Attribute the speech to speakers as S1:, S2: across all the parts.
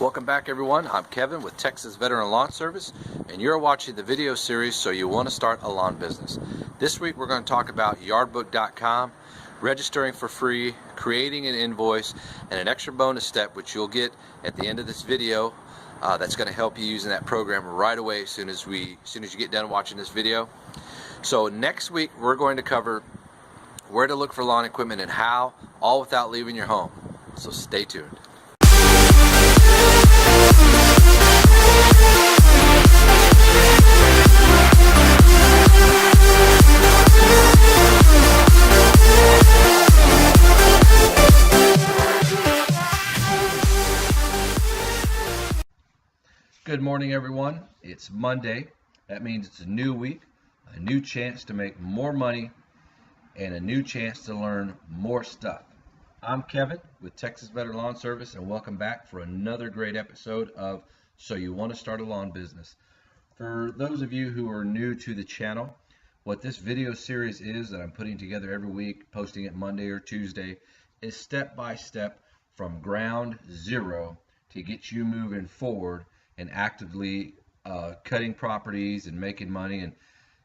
S1: Welcome back, everyone. I'm Kevin with Texas Veteran Lawn Service, and you're watching the video series So You Want to Start a Lawn Business. This week we're going to talk about yardbook.com, registering for free, creating an invoice, and an extra bonus step which you'll get at the end of this video that's going to help you using that program right away as soon as you get done watching this video. So next week we're going to cover where to look for lawn equipment and how, all without leaving your home. So stay tuned. Good morning, everyone. It's Monday. That means it's a new week, a new chance to make more money, and a new chance to learn more stuff. I'm Kevin with Texas Veteran Lawn Service, and welcome back for another great episode of So You Want to Start a Lawn Business. For those of you who are new to the channel, what this video series is that I'm putting together every week, posting it Monday or Tuesday, is step by step from ground zero to get you moving forward and actively cutting properties and making money and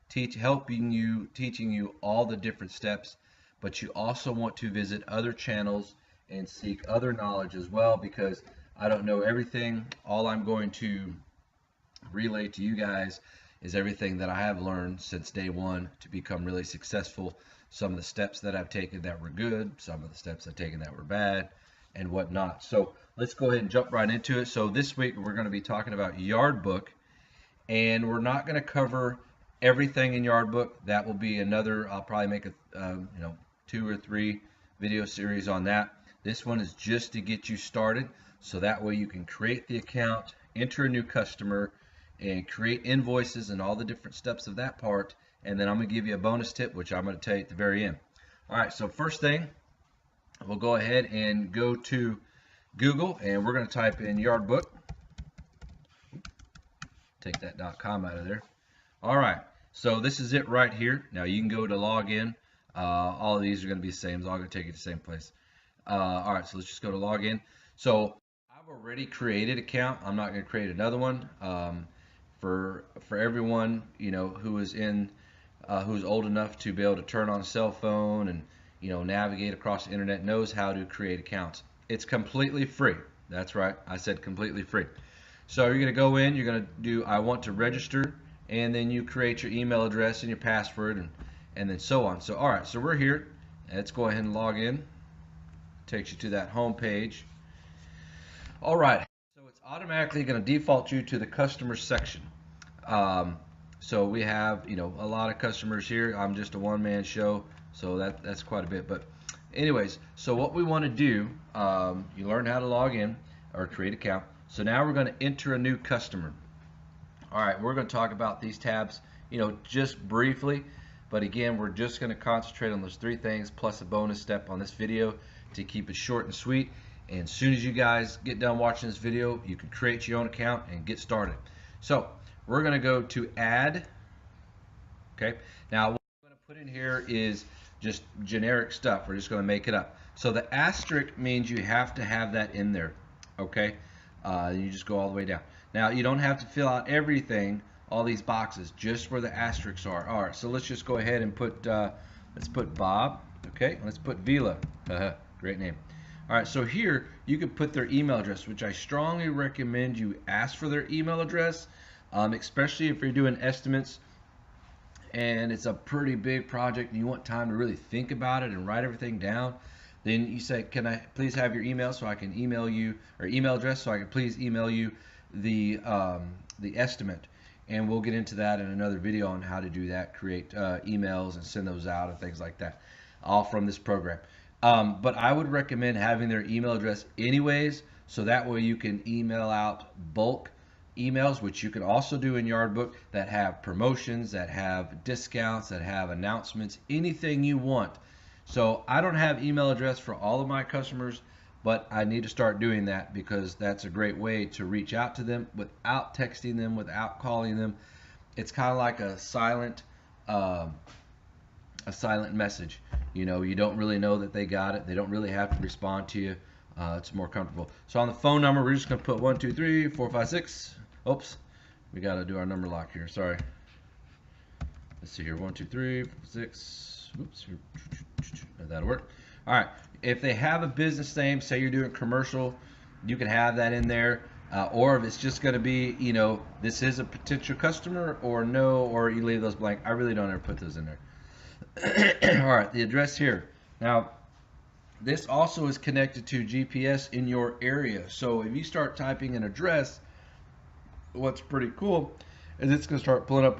S1: teaching you all the different steps. But you also want to visit other channels and seek other knowledge as well, because I don't know everything. All I'm going to relay to you guys is everything that I have learned since day one to become really successful. Some of the steps that I've taken that were good, some of the steps I've taken that were bad, and whatnot. So let's go ahead and jump right into it. So this week we're going to be talking about Yardbook, and we're not going to cover everything in Yardbook. That will be another, I'll probably make a 2 or 3 video series on that. This one is just to get you started, so that way you can create the account, enter a new customer, and create invoices and all the different steps of that part. And then I'm going to give you a bonus tip, which I'm going to tell you at the very end. All right, so first thing, we'll go ahead and go to Google, and we're going to type in Yardbook. Take that .com out of there. All right, so this is it right here. Now you can go to log in. All of these are going to be the same. It's all going to take you to the same place. All right, so let's just go to log in. So I've already created an account. I'm not going to create another one. For everyone, who is who's old enough to be able to turn on a cell phone and navigate across the internet, knows how to create accounts. It's completely free. That's right, I said completely free. So you're going to go in, you're going to do I want to register, and then you create your email address and your password and then so on. So all right, so we're here. Let's go ahead and log in. Takes you to that home page. All right, so it's automatically going to default you to the customer section. So we have a lot of customers here. I'm just a one-man show, so that's quite a bit. But anyways, so what we want to do, you learn how to log in or create an account. So now we're going to enter a new customer. All right, we're going to talk about these tabs, just briefly. But again, we're just going to concentrate on those 3 things plus a bonus step on this video to keep it short and sweet. And as soon as you guys get done watching this video, you can create your own account and get started. So we're going to go to add. Okay, now what I'm going to put in here is just generic stuff. We're just going to make it up. So the asterisk means you have to have that in there. Okay, you just go all the way down. Now you don't have to fill out everything, all these boxes, just where the asterisks are. All right, so let's just go ahead and put let's put Bob. Okay, let's put Vila. Great name. All right, so here you can put their email address, which I strongly recommend you ask for their email address, especially if you're doing estimates and it's a pretty big project and you want time to really think about it and write everything down. Then you say, can I please have your email so I can email you, or email address so I can please email you the estimate. And we'll get into that in another video on how to do that, create emails and send those out and things like that, all from this program. But I would recommend having their email address anyways, so that way you can email out bulk emails, which you can also do in Yardbook, that have promotions, that have discounts, that have announcements, anything you want. So I don't have email address for all of my customers, but I need to start doing that because that's a great way to reach out to them without texting them, without calling them. It's kind of like a silent message. You don't really know that they got it. They don't really have to respond to you. It's more comfortable. So on the phone number, we're just going to put 1, 2, 3, 4, 5, 6. Oops, we got to do our number lock here. Sorry. Let's see here. 1, 2, 3, 4, 6. Oops. That'll work. All right. If they have a business name, say you're doing commercial, you can have that in there. Or if it's just going to be, you know, this is a potential customer or no, or you leave those blank. I really don't ever put those in there. All right, the address here. Now, this also is connected to GPS in your area. So if you start typing an address, what's pretty cool is it's going to start pulling up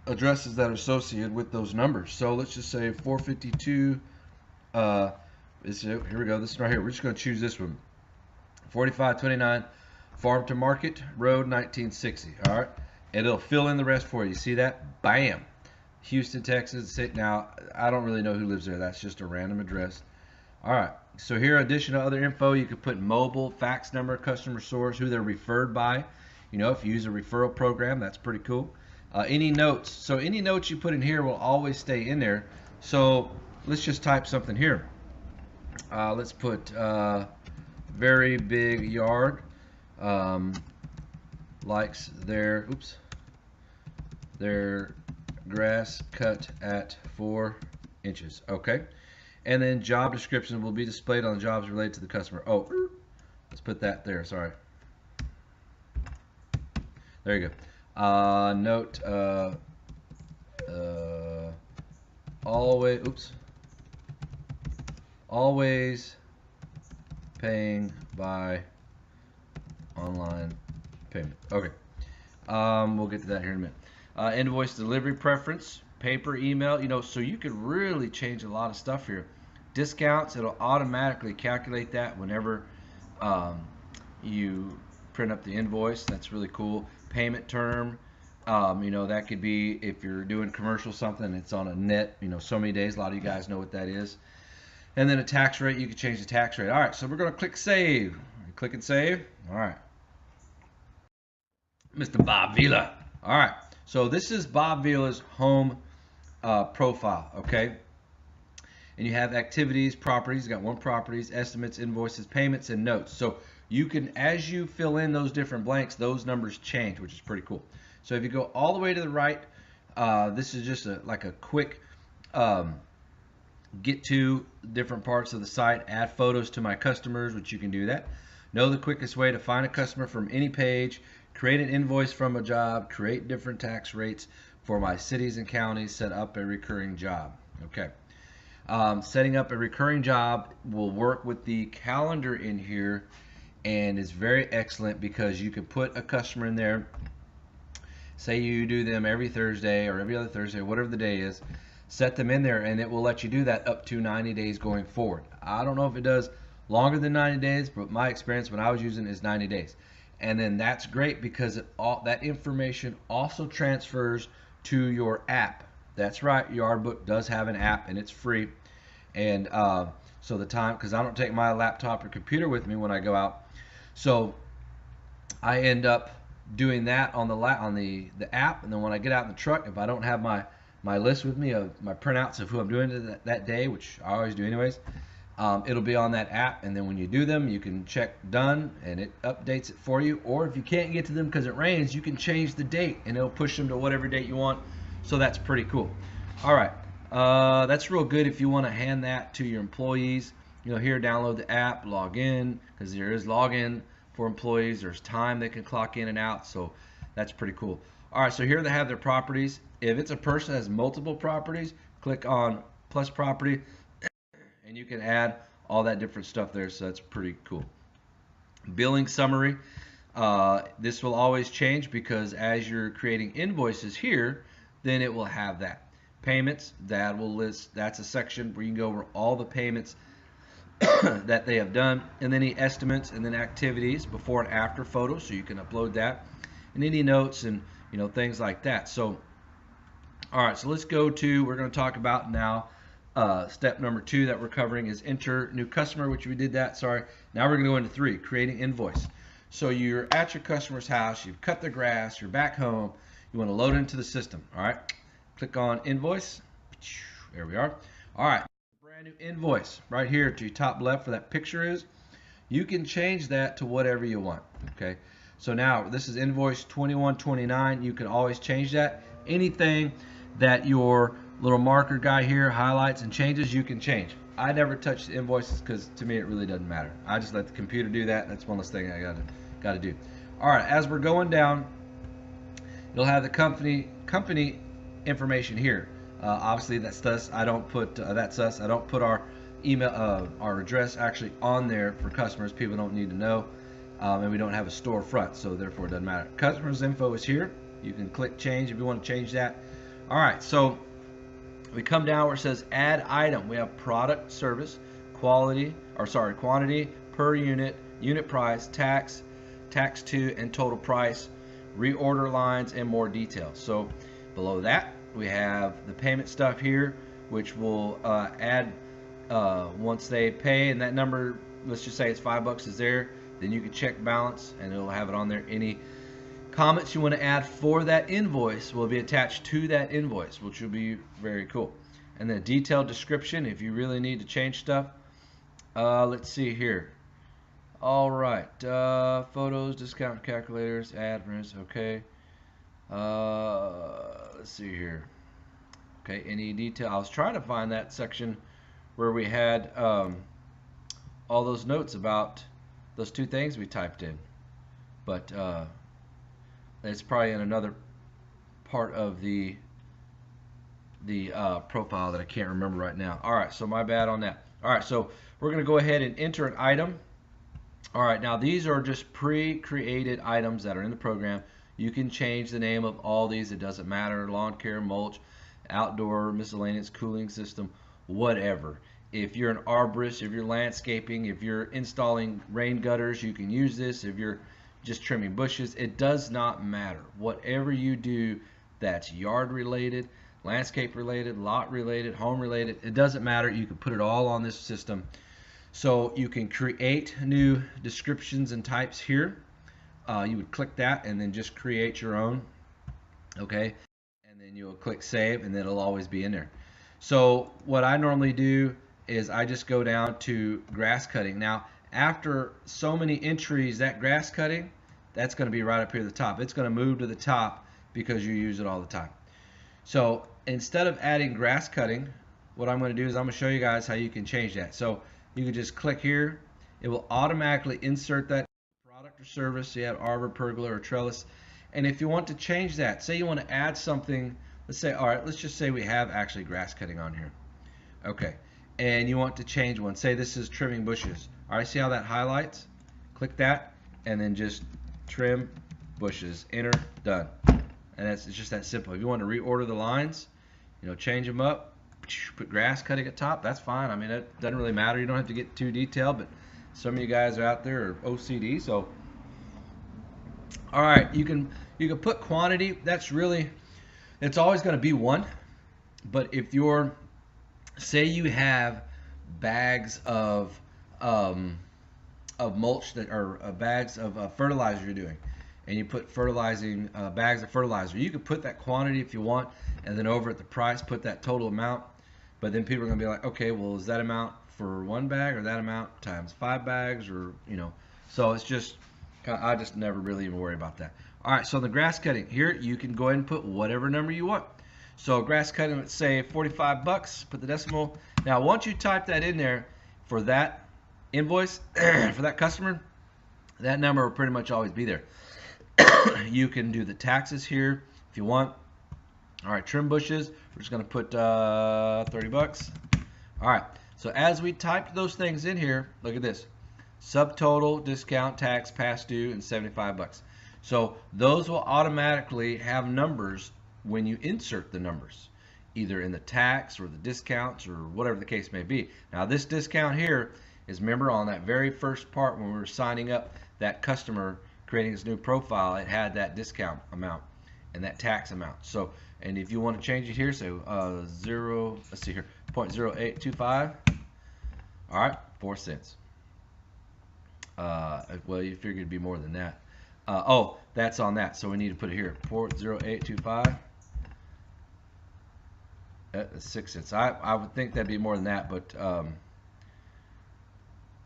S1: addresses that are associated with those numbers. So let's just say 452. Here we go. This one right here. We're just going to choose this one. 4529 Farm to Market Road 1960. All right, and it'll fill in the rest for you. See that? Bam. Houston, Texas. Now I don't really know who lives there. That's just a random address. All right, so here, addition to other info, you could put mobile, fax number, customer source, who they're referred by. You know, if you use a referral program, that's pretty cool. Any notes. So any notes you put in here will always stay in there. So let's just type something here. Let's put very big yard, likes their grass cut at 4 inches. Okay, and then job description will be displayed on jobs related to the customer. Oh, let's put that there. Sorry. There you go. Note always paying by online payment. Okay, we'll get to that here in a minute. Invoice delivery preference, paper, email. You know, so you could really change a lot of stuff here. Discounts, it'll automatically calculate that whenever you print up the invoice. That's really cool. Payment term, you know, that could be if you're doing commercial something, it's on a net, you know, so many days. A lot of you guys know what that is. And then a tax rate, you can change the tax rate. All right, so we're going to click save. Click and save. All right. Mr. Bob Vila. All right, so this is Bob Vila's home profile, okay? And you have activities, properties. You got 1 properties, estimates, invoices, payments, and notes. So you can, as you fill in those different blanks, those numbers change, which is pretty cool. So if you go all the way to the right, this is just like a quick get to different parts of the site, add photos to my customers, which you can do that. Know the quickest way to find a customer from any page, create an invoice from a job, create different tax rates for my cities and counties, set up a recurring job. Okay. Setting up a recurring job will work with the calendar in here and is very excellent because you can put a customer in there. Say you do them every Thursday or every other Thursday, whatever the day is, set them in there and it will let you do that up to 90 days going forward. I don't know if it does longer than 90 days, but my experience when I was using it is 90 days. And then that's great because that information also transfers to your app. That's right, Yardbook does have an app and it's free. And so the time, because I don't take my laptop or computer with me when I go out, so I end up doing that on the app. And then when I get out in the truck, if I don't have my list with me of my printouts of who I'm doing that day, which I always do anyways, it'll be on that app, and then when you do them, you can check done and it updates it for you. Or if you can't get to them because it rains, you can change the date and it'll push them to whatever date you want. So that's pretty cool. All right, that's real good if you want to hand that to your employees. You know, here, download the app, log in, because there is login for employees. There's time they can clock in and out, so that's pretty cool. All right, so here they have their properties. If it's a person that has multiple properties, click on plus property and you can add all that different stuff there, so that's pretty cool. Billing summary, this will always change because as you're creating invoices here, then it will have that. Payments, that will list, that's a section where you can go over all the payments that they have done, and then the estimates and then activities, before and after photos, so you can upload that, and any notes and things like that. So all right, so let's go to, we're going to talk about now step number 2 that we're covering is enter new customer, which we did that, sorry. Now we're going to go into 3, creating invoice. So you're at your customer's house, you've cut the grass, you're back home, you want to load it into the system. All right, click on invoice. There we are. All right, brand brand new invoice right here to your top left where that picture is. You can change that to whatever you want. Okay, so now this is invoice 2129. You can always change that. Anything that your little marker guy here highlights and changes, you can change. I never touch the invoices because to me it really doesn't matter. I just let the computer do that. That's one less thing I gotta do. All right, as we're going down, you'll have the company information here. Obviously that's us. I don't put that's us. I don't put our email, our address actually on there for customers. People don't need to know, and we don't have a storefront, so therefore it doesn't matter. Customers info is here. You can click change if you want to change that. All right, so we come down where it says add item. We have product, service, quantity, per unit, unit price, tax to, and total price, reorder lines, and more details. So below that we have the payment stuff here, which will add once they pay, and that number, let's just say it's $5 is there, then you can check balance and it'll have it on there. Any comments you want to add for that invoice will be attached to that invoice, which will be very cool. And then a detailed description if you really need to change stuff. Let's see here. All right, photos, discount calculators, address. Okay. Let's see here. Okay, any detail. I was trying to find that section where we had all those notes about those two things we typed in, but it's probably in another part of the profile that I can't remember right now. All right, so my bad on that. All right, so we're going to go ahead and enter an item. All right, now these are just pre-created items that are in the program. You can change the name of all these. It doesn't matter. Lawn care, mulch, outdoor, miscellaneous, cooling system, whatever. If you're an arborist, if you're landscaping, if you're installing rain gutters, you can use this. If you're just trimming bushes, it does not matter. Whatever you do that's yard related, landscape related, lot related, home related, it doesn't matter. You can put it all on this system. So you can create new descriptions and types here. You would click that and then just create your own. Okay, and then you'll click save, and then it'll always be in there. So what I normally do is I just go down to grass cutting. Now after so many entries, that grass cutting, that's going to be right up here at the top. It's going to move to the top because you use it all the time. So instead of adding grass cutting, what I'm going to do is I'm going to show you guys how you can change that. So you can just click here. It will automatically insert that product or service. So you have arbor, pergola, or trellis. And if you want to change that, say you want to add something, let's say, all right, let's just say we have actually grass cutting on here. Okay, and you want to change one. Say this is trimming bushes. All right, see how that highlights? Click that, and then just trim bushes. Enter, done. And it's just that simple. If you want to reorder the lines, change them up, put grass cutting at top, that's fine. I mean, it doesn't really matter. You don't have to get too detailed, but some of you guys are out there are OCD, so all right, you can put quantity. That's really, it's always going to be one. But if you're, say you have bags of mulch that are bags of fertilizer you're doing, and you put fertilizing bags of fertilizer, you could put that quantity if you want, and then over at the price put that total amount. But then people are going to be like, okay, well, is that amount for one bag or that amount times 5 bags, or so it's just I just never really even worry about that. All right, so the grass cutting here, you can go ahead and put whatever number you want. So grass cutting, let's say $45, put the decimal. Now once you type that in there for that invoice for that customer, that number will pretty much always be there. You can do the taxes here if you want. All right, trim bushes, we're just going to put $30. All right, so as we typed those things in here, look at this: subtotal, discount, tax, past due, and $75. So those will automatically have numbers when you insert the numbers, either in the tax or the discounts or whatever the case may be. Now this discount here is, remember on that very first part when we were signing up that customer, creating this new profile, it had that discount amount and that tax amount. So, and if you want to change it here, so let's see here, 0.0825, all right, 4 cents. Well, you figured it'd be more than that. Oh, that's on that, so we need to put it here, 0.0825. 6 cents. I would think that'd be more than that, but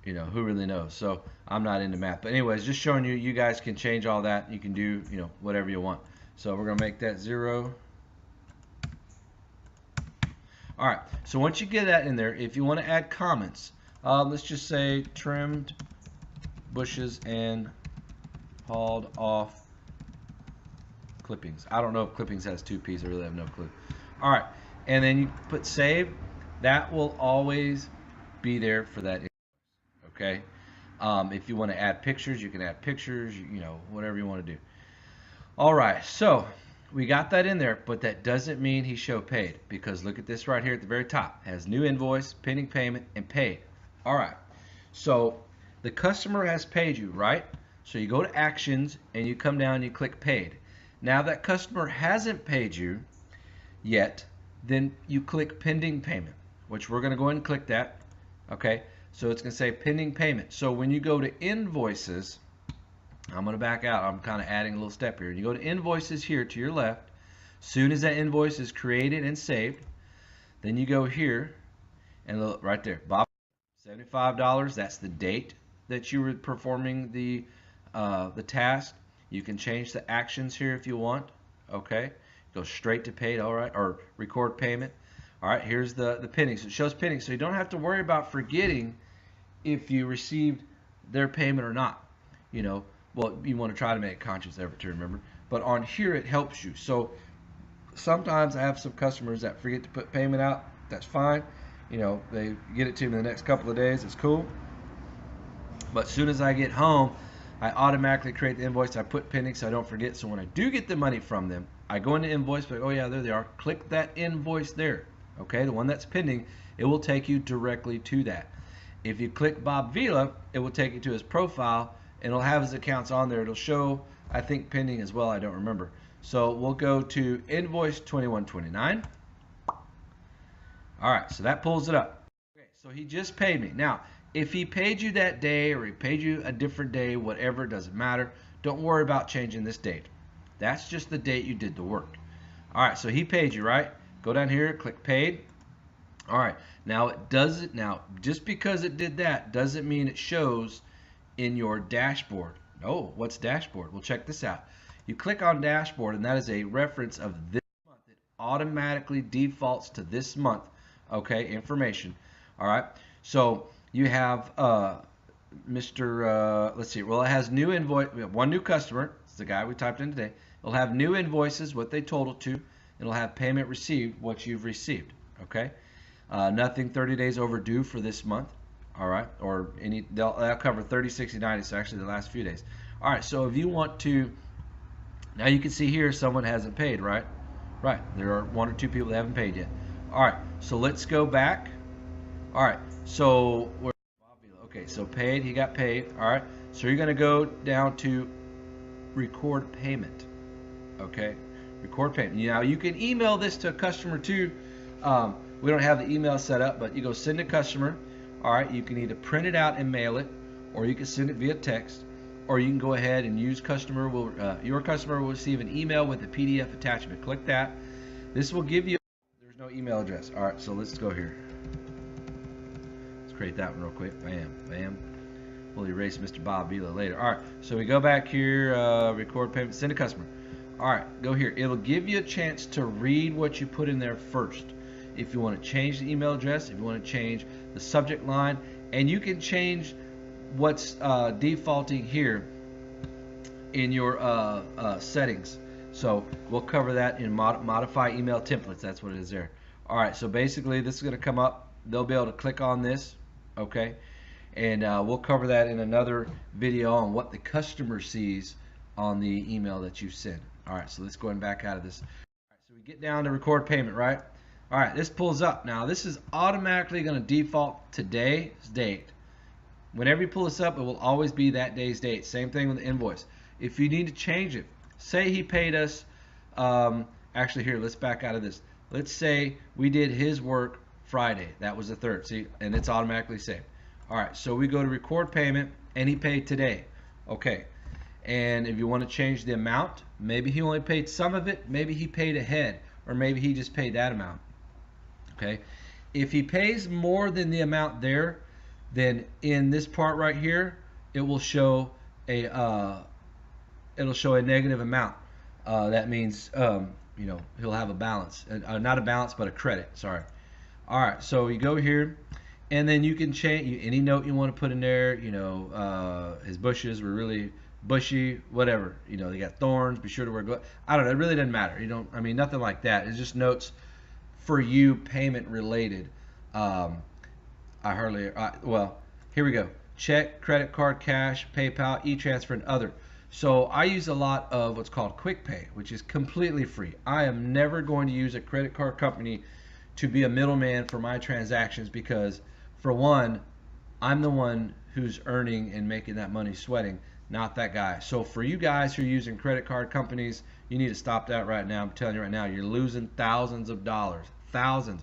S1: you know, who really knows? So I'm not into math. But anyways, just showing you, you guys can change all that. You can do, you know, whatever you want. So we're gonna make that 0. All right. So once you get that in there, if you want to add comments, let's just say trimmed bushes and hauled off clippings. I don't know if clippings has 2 P's. I really have no clue. All right. And then you put save. That will always be there for that. Okay. If you want to add pictures, you can add pictures, you know, whatever you want to do. All right, so we got that in there, but that doesn't mean he showed paid, because look at this right here at the very top. It has new invoice, pending payment, and paid. All right, so the customer has paid you, right? So you go to actions and you come down and you click paid. Now that customer hasn't paid you yet, then you click pending payment, which we're going to go ahead and click that. Okay, so it's going to say pending payment. So when you go to invoices, I'm going to back out. I'm kind of adding a little step here. You go to invoices here to your left. Soon as that invoice is created and saved, then you go here and look right there, Bob, $75. That's the date that you were performing the task. You can change the actions here if you want. Okay, go straight to paid. All right, or record payment. All right, here's the pending. So it shows pending, so you don't have to worry about forgetting if you received their payment or not. You know, well, you want to try to make a conscious effort to remember, but on here it helps you. So sometimes I have some customers that forget to put payment out. That's fine. You know, they get it to me in the next couple of days. It's cool. But as soon as I get home, I automatically create the invoice. I put pending so I don't forget. So when I do get the money from them, I go into invoice, but oh yeah, there they are. Click that invoice there. Okay, the one that's pending, it will take you directly to that. If you click Bob Vila, it will take you to his profile, and it'll have his accounts on there. It'll show, I think, pending as well. I don't remember. So we'll go to invoice 2129. All right, so that pulls it up. Okay, so he just paid me. Now, if he paid you that day or he paid you a different day, whatever, doesn't matter. Don't worry about changing this date. That's just the date you did the work. All right, so he paid you, right? Go down here, click paid. All right, now it doesn't. Now, just because it did that doesn't mean it shows in your dashboard. Oh, what's dashboard? Well, check this out. You click on dashboard, and that is a reference of this month. It automatically defaults to this month. Okay, information. All right, so you have Mr. Let's see. Well, it has new invoice. We have one new customer. It's the guy we typed in today. It'll have new invoices, what they totaled to. It'll have payment received, what you've received. Okay, nothing 30 days overdue for this month. All right, or any, they'll cover 30, 60, 90, so actually the last few days. All right, so if you want to, now you can see here someone hasn't paid, right? Right, there are 1 or 2 people that haven't paid yet. All right, so let's go back. All right, so okay, so paid, he got paid. All right, so you're gonna go down to record payment. Okay, record payment. Now you can email this to a customer too. We don't have the email set up, but you go send a customer. All right, you can either print it out and mail it, or you can send it via text, or you can go ahead and use customer will your customer will receive an email with a PDF attachment. Click that. This will give you, there's no email address. All right, so let's go here. Let's create that one real quick. Bam, bam. We'll erase Mr. Bob Vila later. All right, so we go back here, record payment, send a customer. All right, go here. It'll give you a chance to read what you put in there first. If you want to change the email address, if you want to change the subject line, and you can change what's defaulting here in your settings. So we'll cover that in modify email templates. That's what it is there. All right, so basically this is going to come up. They'll be able to click on this, okay? And we'll cover that in another video on what the customer sees on the email that you send. All right, so let's go and back out of this. All right, so we get down to record payment, right? All right, this pulls up. Now, this is automatically going to default today's date. Whenever you pull this up, it will always be that day's date. Same thing with the invoice. If you need to change it, say he paid us, actually here, let's back out of this. Let's say we did his work Friday. That was the 3rd, see, and it's automatically saved. All right, so we go to record payment, and he paid today. Okay, and if you want to change the amount, maybe he only paid some of it, maybe he paid ahead, or maybe he just paid that amount. Okay, if he pays more than the amount there, then in this part right here, it will show a negative amount. That means he'll have a balance, not a balance, but a credit. Sorry. All right, so you go here, and then you can change any note you want to put in there. His bushes were really bushy, whatever. They got thorns. Be sure to wear gloves. I don't know. It really doesn't matter. Nothing like that. It's just notes for you, payment related. Well, here we go. Check, credit card, cash, PayPal, e-transfer, and other. So I use a lot of what's called Quick Pay, which is completely free. I am never going to use a credit card company to be a middleman for my transactions because, for one, I'm the one who's earning and making that money sweating, not that guy. So for you guys who are using credit card companies, you need to stop that right now. I'm telling you right now, you're losing thousands of dollars. Thousands.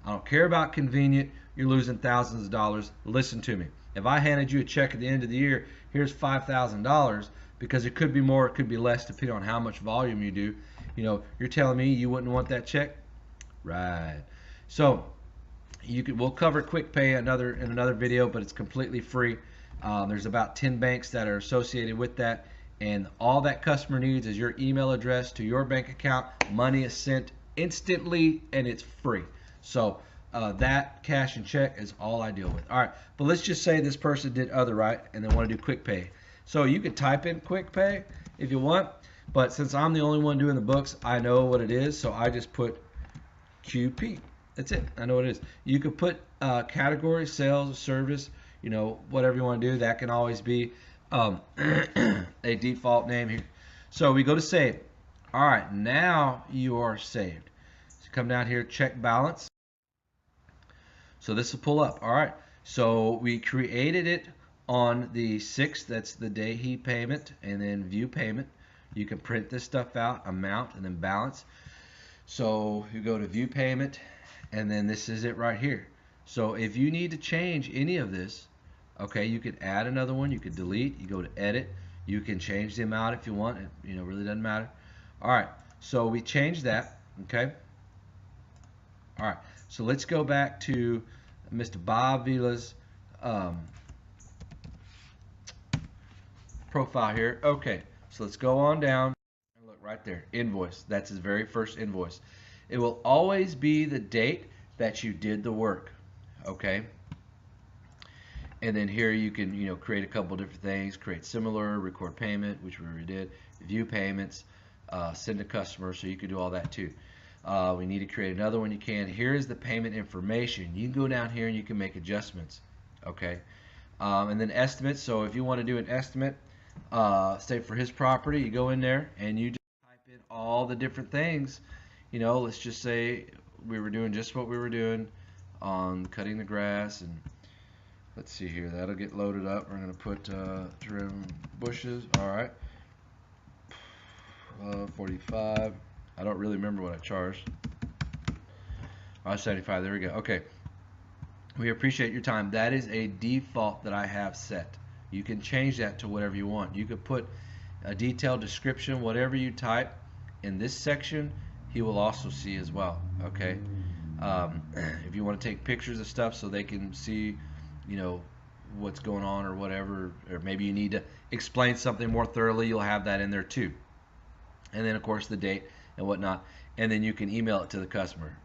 S1: I don't care about convenient. You're losing thousands of dollars. Listen to me. If I handed you a check at the end of the year, here's $5,000, because it could be more, it could be less, depending on how much volume you do. You're telling me you wouldn't want that check? Right. So we'll cover Quick Pay in another video, but it's completely free. There's about 10 banks that are associated with that, and all that customer needs is your email address to your bank account. Money is sent instantly, and it's free. So that cash and check is all I deal with. All right, but let's just say this person did other right and they want to do Quick Pay. So you could type in Quick Pay if you want, but since I'm the only one doing the books, I know what it is, so I just put QP. That's it. I know what it is. You could put category, sales, service, whatever you want to do. That can always be a default name here. So we go to save. All right, now you are saved. So come down here, check balance. So this will pull up. All right, so we created it on the 6th. That's the day he payment, and then view payment. You can print this stuff out, amount, and then balance. So you go to view payment, and then this is it right here. So if you need to change any of this, okay, you could add another one, you could delete, you go to edit, you can change the amount if you want. It really doesn't matter. All right, so we changed that. Okay. All right, so let's go back to Mr. Bob Vila's profile here. Okay, so let's go on down and look right there, invoice. That's his very first invoice. It will always be the date that you did the work. Okay, and then here you can create a couple different things, create similar, record payment, which we already did, view payments, send a customer, so you could do all that too. We need to create another one. You can. Here is the payment information. You can go down here and you can make adjustments. Okay, and then estimates. So if you want to do an estimate, say for his property, you go in there and you just type in all the different things. Let's just say we were doing just what we were doing on cutting the grass, and let's see here. That'll get loaded up. We're going to put trim bushes. All right, 45. I don't really remember what I charged. 75. There we go. Okay. We appreciate your time. That is a default that I have set. You can change that to whatever you want. You could put a detailed description, whatever you type in this section, he will also see as well. Okay. If you want to take pictures of stuff so they can see, what's going on or whatever, or maybe you need to explain something more thoroughly, you'll have that in there too. And then of course the date and whatnot, and then you can email it to the customer.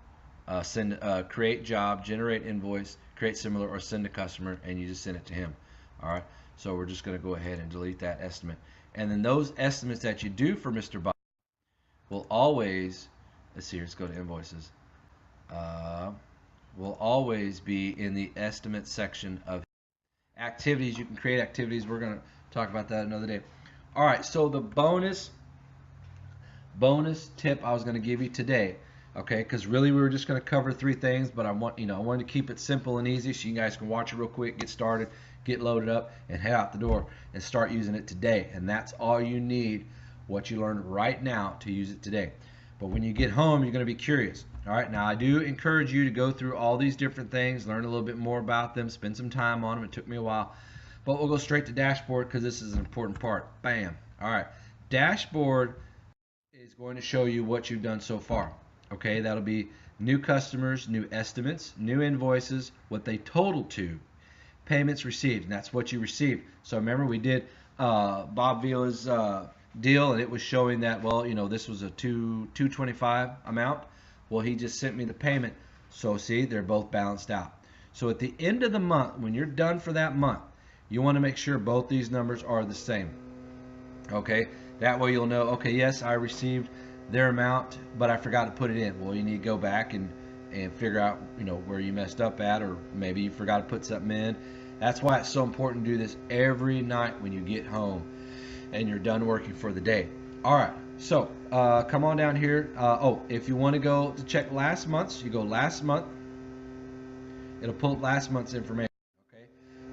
S1: Create job, generate invoice, create similar, or send to customer, and you just send it to him. All right, so we're just going to go ahead and delete that estimate, and then those estimates that you do for Mr. Bob will always, let's see here, let's go to invoices, will always be in the estimate section of activities. You can create activities. We're going to talk about that another day. All right, so the bonus tip I was going to give you today, okay, because really we were just going to cover 3 things, but I wanted to keep it simple and easy so you guys can watch it real quick, get started, get loaded up, and head out the door and start using it today. And that's all you need, what you learned right now, to use it today. But when you get home, you're going to be curious. All right, now I do encourage you to go through all these different things, learn a little bit more about them, spend some time on them. It took me a while, but we'll go straight to dashboard because this is an important part. Bam. All right, dashboard is going to show you what you've done so far. Okay, that'll be new customers, new estimates, new invoices, what they total to, payments received, and that's what you received. So remember we did Bob Vila's deal, and it was showing that, well, you know, this was a 225 amount. Well, he just sent me the payment. So see, they're both balanced out. So at the end of the month, when you're done for that month, you want to make sure both these numbers are the same. Okay, that way you'll know, okay, yes, I received their amount, but I forgot to put it in. Well, you need to go back and figure out, you know, where you messed up at, or maybe you forgot to put something in. That's why it's so important to do this every night when you get home and you're done working for the day. All right, so come on down here. Oh, if you want to go to check last month's, you go last month. It'll pull up last month's information. Okay,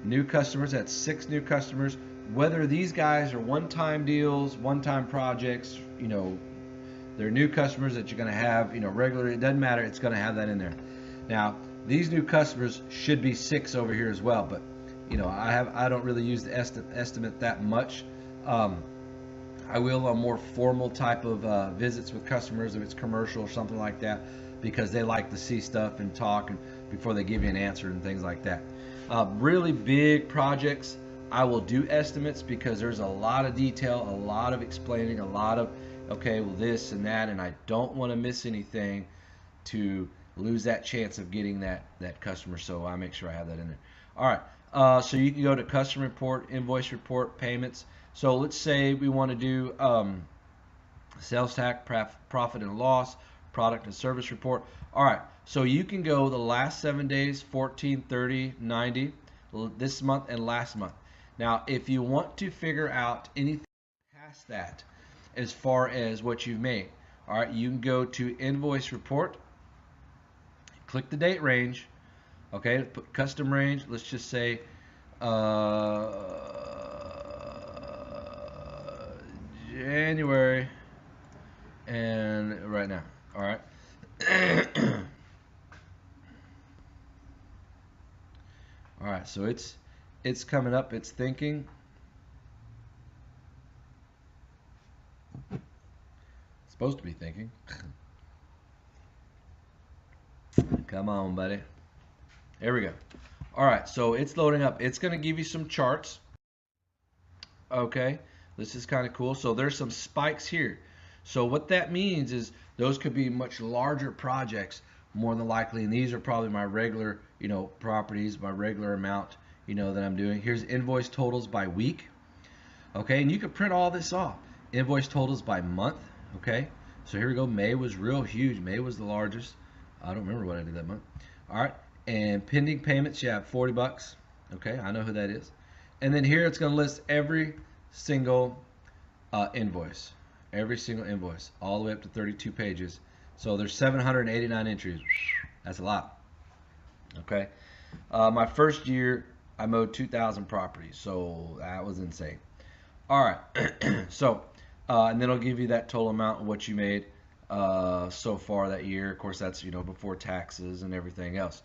S1: new customers, that's 6 new customers. Whether these guys are one-time deals, one-time projects, you know, they're new customers that you're going to have, you know, regularly. It doesn't matter. It's going to have that in there. Now, these new customers should be 6 over here as well, but you know, I don't really use the estimate that much. I will on more formal type of visits with customers if it's commercial or something like that, because they like to see stuff and talk and before they give you an answer and things like that. Really big projects, I will do estimates because there's a lot of detail, a lot of explaining, a lot of, okay, well, this and that, and I don't want to miss anything to lose that chance of getting that customer, so I make sure I have that in there. All right, so you can go to customer report, invoice report, payments. So let's say we want to do sales tax, profit and loss, product and service report. All right, so you can go the last 7 days, 14, 30, 90, this month and last month. Now, if you want to figure out anything past that as far as what you've made, all right, you can go to invoice report, click the date range, okay, put custom range, let's just say January and right now. All right. All right, so it's coming up, it's thinking. It's supposed to be thinking. Come on, buddy. There we go. All right, so it's loading up. It's going to give you some charts. Okay, this is kind of cool. So there's some spikes here. So what that means is those could be much larger projects, more than likely, and these are probably my regular, you know, properties, my regular amount, you know, that I'm doing. Here's invoice totals by week. Okay, and you can print all this off. Invoice totals by month. Okay, so here we go. May was real huge. May was the largest. I don't remember what I did that month. All right, and pending payments, you have 40 bucks. Okay, I know who that is. And then here it's going to list every single invoice. Every single invoice, all the way up to 32 pages. So there's 789 entries. That's a lot. Okay, my first year I mowed 2,000 properties, so that was insane. All right, so and then it'll give you that total amount of what you made so far that year. Of course, that's, you know, before taxes and everything else.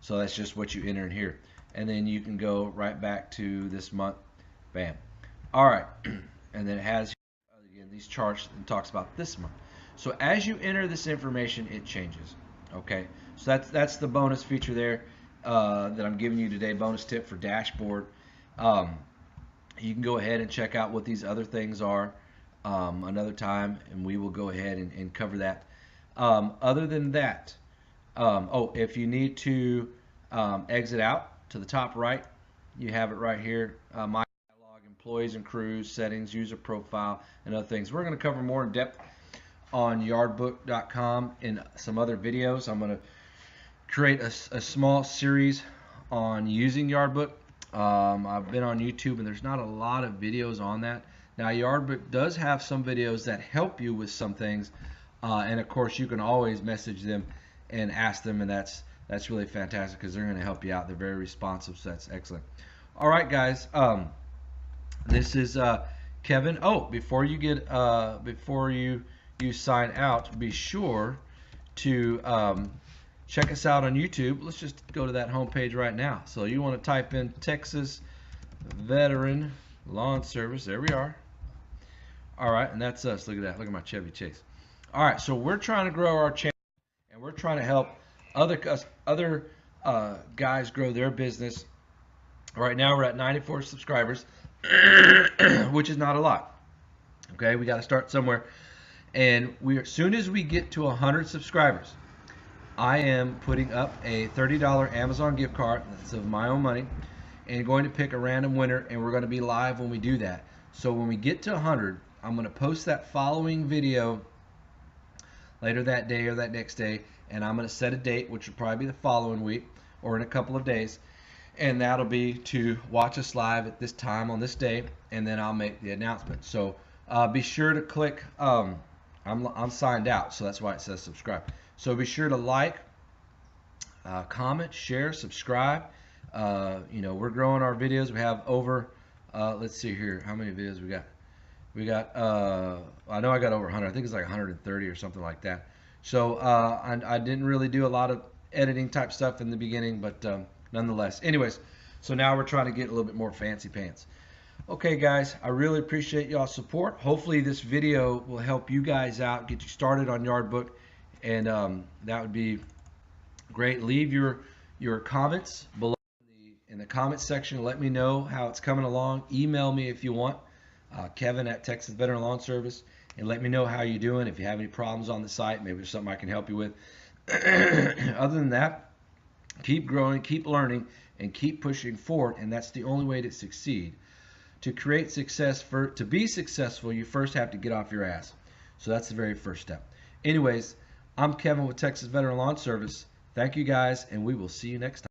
S1: So that's just what you enter in here, and then you can go right back to this month. Bam. All right, and then it has again these charts and talks about this month. So as you enter this information, it changes. Okay, so that's the bonus feature there that I'm giving you today. Bonus tip for dashboard. You can go ahead and check out what these other things are another time, and we will go ahead and cover that. Other than that, oh, if you need to exit out to the top right, you have it right here. My catalog, employees and crews, settings, user profile, and other things. We're going to cover more in depth on yardbook.com in some other videos. I'm going to create a small series on using Yardbook. I've been on YouTube and there's not a lot of videos on that. Now Yardbook does have some videos that help you with some things, and of course you can always message them and ask them, and that's really fantastic because they're going to help you out. They're very responsive, so that's excellent. All right, guys, this is Kevin. Oh, before you get before you sign out, be sure to check us out on YouTube. Let's just go to that home page right now. So you want to type in Texas Veteran Lawn Service. There we are. All right, and that's us. Look at that. Look at my Chevy Chase. All right, so we're trying to grow our channel, and we're trying to help other guys grow their business. Right now we're at 94 subscribers, which is not a lot. Okay, we got to start somewhere, and as soon as we get to 100 subscribers, I am putting up a $30 Amazon gift card that's of my own money, and going to pick a random winner, and we're going to be live when we do that. So when we get to 100, I'm going to post that following video later that day or that next day, and I'm going to set a date, which will probably be the following week or in a couple of days, and that'll be to watch us live at this time on this day, and then I'll make the announcement. So be sure to click. I'm signed out, so that's why it says subscribe. So be sure to like, comment, share, subscribe. We're growing our videos. We have over, let's see here, how many videos we got? We got, I know I got over 100. I think it's like 130 or something like that. So I didn't really do a lot of editing type stuff in the beginning, but nonetheless. Anyways, so now we're trying to get a little bit more fancy pants. Okay, guys, I really appreciate y'all's support. Hopefully this video will help you guys out, get you started on Yardbook, and that would be great. Leave your comments below in the comments section. Let me know how it's coming along. Email me if you want, Kevin at Texas Veteran Lawn Service, and let me know how you're doing. If you have any problems on the site, maybe there's something I can help you with. Other than that, keep growing, keep learning, and keep pushing forward, and that's the only way to succeed. To create success, to be successful, you first have to get off your ass. So that's the very first step. Anyways, I'm Kevin with Texas Veteran Lawn Service. Thank you guys, and we will see you next time.